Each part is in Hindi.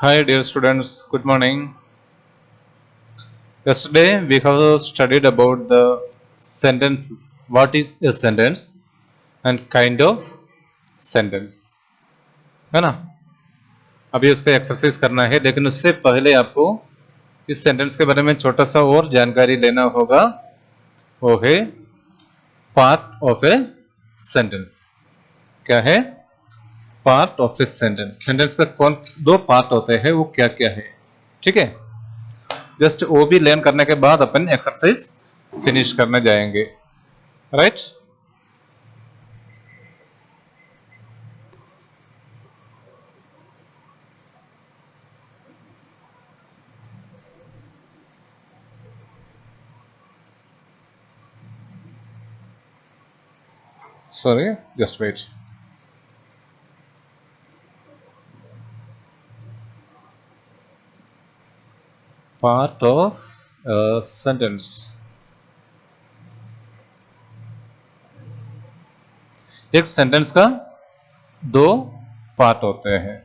Hi, dear students. Good morning. Yesterday we have studied about the sentences. What is a sentence and kind of sentence, है ना? अभी उसका एक्सरसाइज करना है, लेकिन उससे पहले आपको इस सेंटेंस के बारे में छोटा सा और जानकारी लेना होगा. वो है पार्ट ऑफ ए सेंटेंस. क्या है? Part of a sentence. Sentence का कौन दो पार्ट होते हैं, वो क्या क्या है? ठीक है. जस्ट वो भी लर्न करने के बाद अपन एक्सरसाइज फिनिश करने जाएंगे. Right? Sorry, just wait. Part of a sentence. एक सेंटेंस का दो पार्ट होते हैं.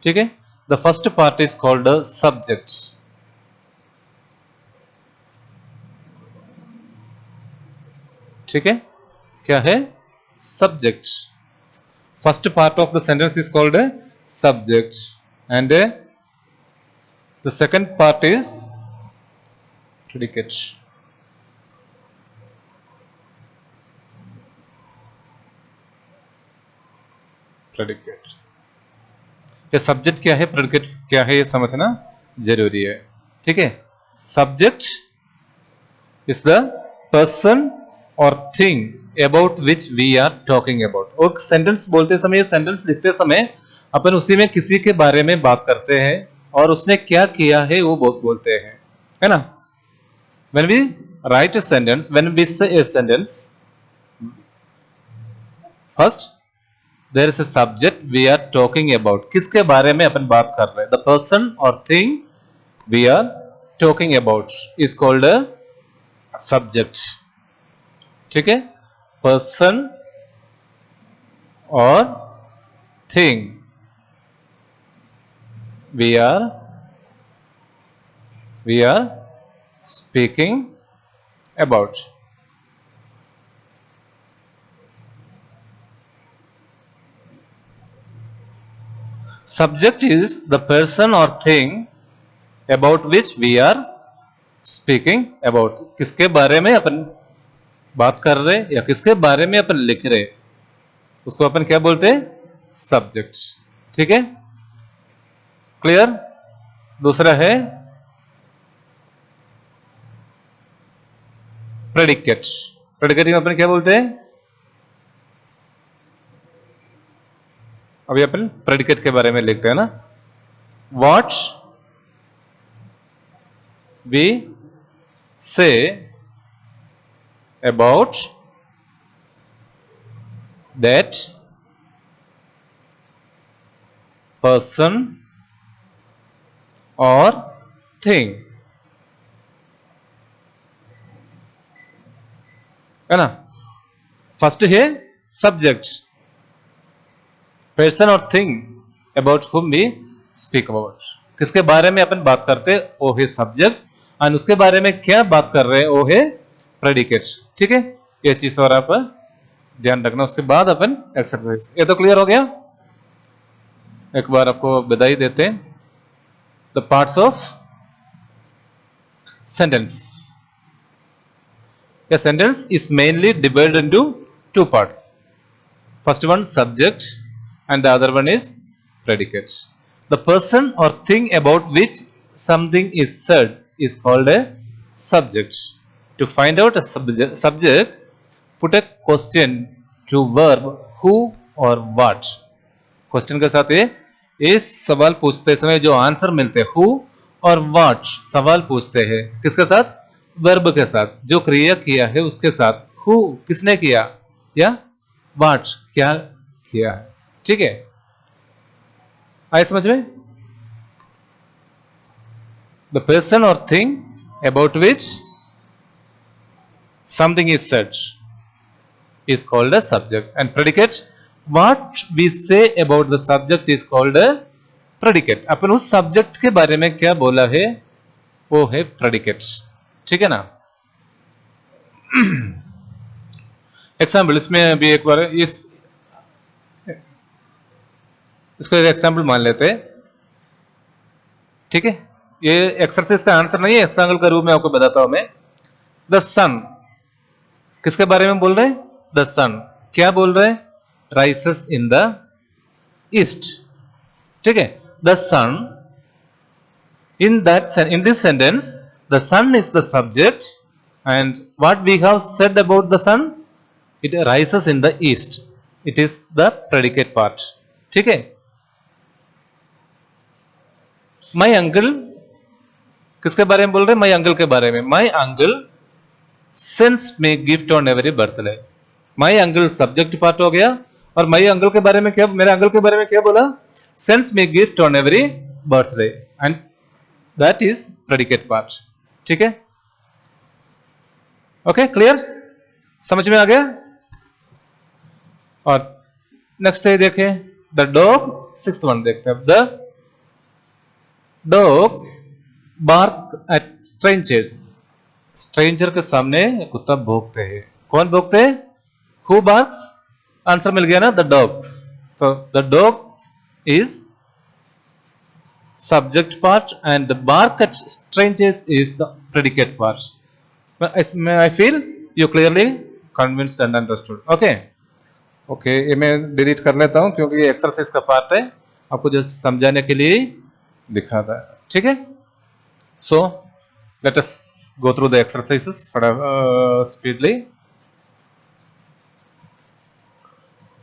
ठीक है. The first part is called subject. ठीक है. क्या है? Subject. First part of the sentence is called subject and the second part is predicate. predicate. ये सब्जेक्ट क्या है, प्रेडिकेट क्या है, ये समझना जरूरी है. ठीक है. सब्जेक्ट इज द पर्सन और thing about which we are talking about. और सेंटेंस बोलते समय, सेंटेंस लिखते समय अपन उसी में किसी के बारे में बात करते हैं और उसने क्या किया है वो बोलते हैं, है ना? When we write a sentence, when we say a sentence, first there is a subject we are talking about. किसके बारे में अपन बात कर रहे हैं? The person or thing we are talking about is called a subject. ठीक है. Person or thing we are speaking about. Subject is the person or thing about which we are speaking about. किसके बारे में अपन बात कर रहे या किसके बारे में अपन लिख रहे, उसको अपन क्या बोलते हैं? सब्जेक्ट. ठीक है. क्लियर? दूसरा है प्रेडिकेट. प्रेडिकेट में अपन क्या बोलते हैं? अभी अपन प्रेडिकेट के बारे में लिखते हैं ना. What we say about that person और थिंग, है ना? फर्स्ट है सब्जेक्ट, पर्सन और thing about whom we speak about. किसके बारे में अपन बात करते हैं वो है सब्जेक्ट, और उसके बारे में क्या बात कर रहे हैं वो है प्रेडिकेट. ठीक है. ये चीज और आप ध्यान रखना. उसके बाद अपन एक्सरसाइज. ये तो क्लियर हो गया. एक बार आपको बधाई देते हैं. The parts of sentence. A sentence is mainly divided into two parts. First one subject and the other one is predicate. The person or thing about which something is said is called a subject. To find out a subject, put a question to verb who or what. Question के साथ ये सवाल पूछते समय जो आंसर मिलते हैं who और what सवाल पूछते हैं किसके साथ? वर्ब के साथ. जो क्रिया किया है उसके साथ. हु किसने किया या व्हाट क्या किया है. ठीक है. आए समझ में? द पर्सन और thing about which something is said is called a subject, and predicate what we say about the subject is called a predicate. अपन उस सब्जेक्ट के बारे में क्या बोला है वो है प्रेडिकेट। ठीक है ना। एग्जाम्पल इसमें अभी एक बार इसको एक एग्जाम्पल मान लेते हैं। ठीक है, ये एक्सरसाइज का आंसर नहीं है, एग्जाम्पल का रूप में आपको बताता हूं मैं। द सन किसके बारे में बोल रहे हैं? द सन क्या बोल रहे हैं? Rises in the east. ठीक है, the sun in this sentence the sun is the subject and what we have said about the sun, it rises in the east, it is the predicate part. ठीक है, my uncle किसके बारे में बोल रहे हैं? my uncle के बारे में। my uncle sends me gift on every birthday। my uncle subject part हो गया और my uncle के बारे में क्या, मेरे अंकल के बारे में क्या बोला? sends me gift on every birthday and that is predicate part। ठीक है, ओके क्लियर, समझ में आ गया। और नेक्स्ट है देखें द डॉग, सिक्स्थ वन देखते हैं। The dogs bark at strangers, stranger के सामने कुत्ता भौंकते हैं। कौन भौंकते हैं? Who barks? आंसर मिल गया ना, द डॉग्स। तो the dogs is subject part and the bark at strangers is the predicate part. I feel you clearly convinced and understood. Okay, okay, ये मैं डिलीट कर लेता हूं क्योंकि ये एक्सरसाइज का पार्ट है, आपको जस्ट समझाने के लिए दिखा था। ठीक है, so let us go through the exercises speedily.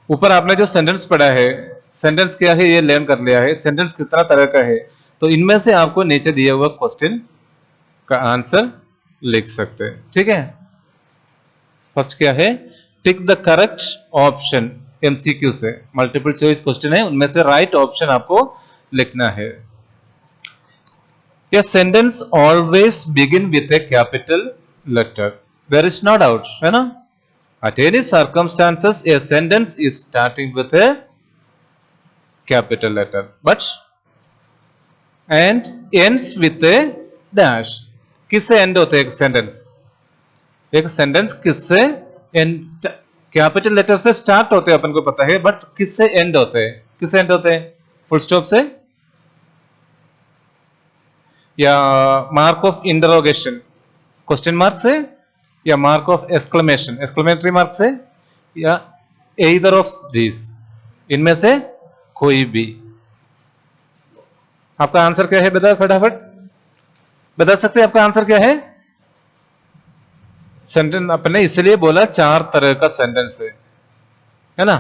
ऊपर आपने जो सेंटेंस पढ़ा है, सेंटेंस क्या है ये लर्न कर लिया है। सेंटेंस कितना तरह का है, तो इनमें से आपको नीचे दिया हुआ क्वेश्चन का आंसर लिख सकते हैं। ठीक है, फर्स्ट क्या है? Tick the correct option. MCQ से मल्टीपल चॉइस क्वेश्चन है, उनमें से राइट ऑप्शन आपको लिखना है। ये sentence always begin with a capital letter, there is no doubt, है ना। At any circumstances, a sentence is starting with a capital letter, but and ends with a dash. किससे end होते हैं एक सेंटेंस? एक सेंटेंस किससे end? कैपिटल लेटर से स्टार्ट होते हैं अपन को पता है, बट किससे एंड होते हैं? किससे एंड होते हैं? फुल स्टॉप से, या mark of interrogation question mark से, या mark of exclamation exclamatory mark से, या एइदर ऑफ दिस, इनमें से कोई भी। आपका आंसर क्या है? बता, फटाफट बता सकते हैं आपका आंसर क्या है? सेंटेंस अपने इसलिए बोला चार तरह का सेंटेंस है ना,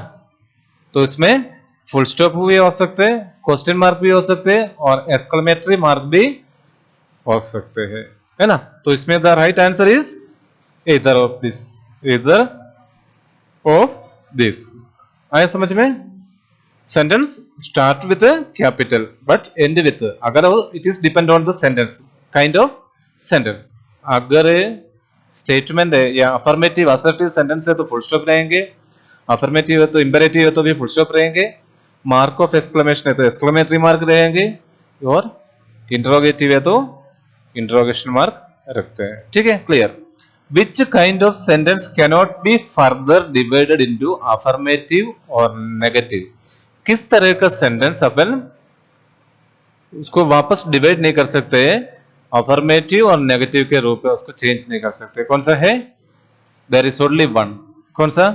तो इसमें फुल स्टॉप भी हो सकते हैं, क्वेश्चन मार्क भी हो सकते हैं और एक्सक्लेमेटरी मार्क भी हो सकते हैं, है ना। तो इसमें the right answer is either of this, either of this। आया समझ में? Sentence start with capital but end with, अगर it is depend on the sentence, kind of sentence. अगर स्टेटमेंट है या अफर्मेटिव असर्टिव सेंटेंस है तो फुल स्टॉप रहेंगे, अफर्मेटिव है तो इंपेरेटिव है तो भी फुल स्टॉप रहेंगे, मार्क ऑफ एक्सक्लेमेशन है तो एक्सक्लेमेटरी मार्क रहेंगे, और इंटरोगेटिव है तो इंटरोगेशन मार्क रखते हैं। ठीक है, clear. Which kind of sentence cannot be further divided into affirmative or negative? किस तरह का सेंटेंस अपन उसको वापस डिवाइड नहीं कर सकते, अफर्मेटिव और नेगेटिव के रूप में उसको चेंज नहीं कर सकते? कौन सा है? There is only one. कौन सा?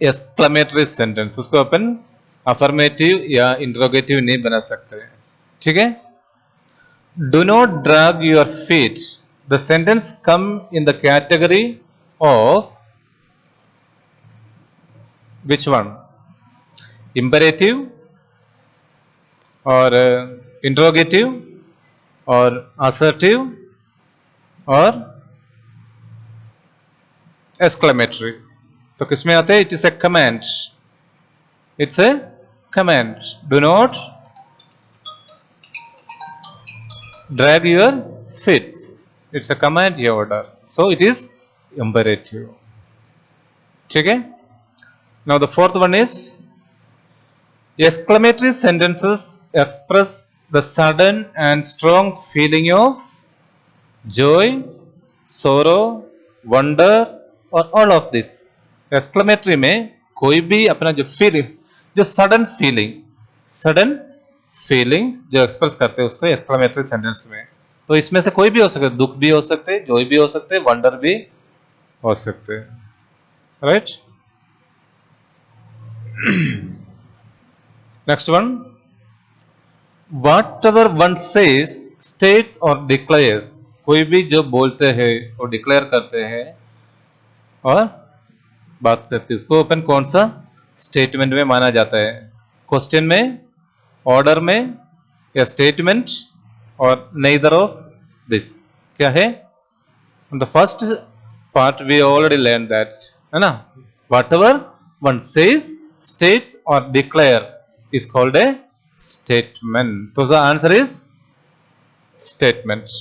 Exclamatory sentence. उसको अपन अफर्मेटिव या इंटरोगेटिव नहीं बना सकते। ठीक है, do not drag your feet, the sentence come in the category of which one? Imperative or interrogative or assertive or exclamatory? तो किसमें आते हैं? It is a command, it's a command। do not drag your feet, it's a command या order, so it is imperative। ठीक है, now the fourth one is Exclamatory sentences express the sudden and strong feeling of joy, sorrow, wonder और all of this. Exclamatory में कोई भी अपना जो फीलिंग, जो सडन फीलिंग जो एक्सप्रेस करते हैं उसको एक्सक्लेमेटरी सेंटेंस में. तो इसमें से कोई भी हो सकता है, दुख भी हो सकते हैं, जॉय भी हो सकते हैं, वंडर भी हो सकते हैं. Right. Next one, whatever one says, states or declares. कोई भी जो बोलते हैं और डिक्लेयर करते हैं और बात करते हैं उसको अपन कौन सा स्टेटमेंट में माना जाता है? क्वेश्चन में, ऑर्डर में, या स्टेटमेंट और neither of this. क्या है? The first part we already learn that, है ना? whatever one says, states or declare is called a statement. So the answer is statement.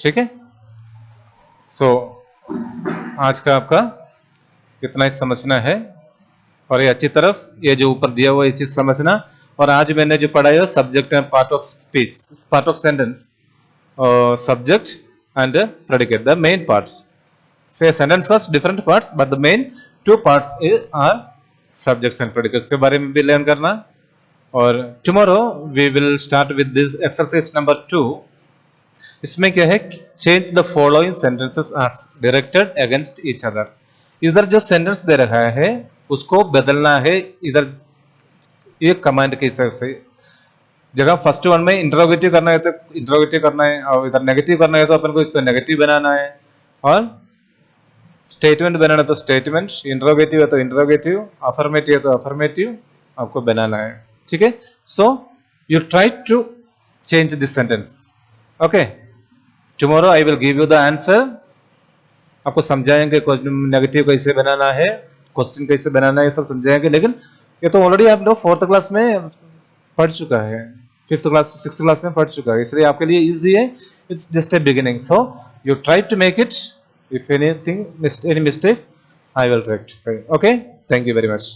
ठीक है. सो आज का आपका इतना ही समझना है और ये अच्छी तरफ ये जो ऊपर दिया हुआ ये चीज समझना. और आज मैंने जो पढ़ा है subject and part of speech, part of sentence, subject and predicate, the main parts. से सेंटेंस का different parts but the main two parts are subjects and predicates के बारे में भी लर्न करना. और tomorrow we will start with this exercise number 2. इसमें क्या है? Change the following sentences as directed against each other. इधर जो सेंटेंस दे रखा है उसको बदलना है. इधर ये कमांड के हिसाब से जगह फर्स्ट वन में इंटरोगेटिव करना है तो इंटरोगेटिव करना है, और इधर नेगेटिव करना है तो अपन को इसको नेगेटिव बनाना है, और स्टेटमेंट बनाना तो स्टेटमेंट, इंटरोगेटिव है तो इंटरोगेटिव, अफर्मेटिव है तो अफर्मेटिव आपको बनाना है. ठीक है. So you try to change this sentence. Okay. Tomorrow I will give you the answer. आपको समझाएंगे नेगेटिव कैसे बनाना है, क्वेश्चन कैसे बनाना है, ये सब समझाएंगे. लेकिन ये तो ऑलरेडी आप लोग 4th क्लास में पढ़ चुका है, 5th क्लास 6th क्लास में पढ़ चुका है, इसलिए आपके लिए इजी है. It's just a beginning. So you try to make it. If anything, any mistake, I will rectify. Okay. Thank you very much.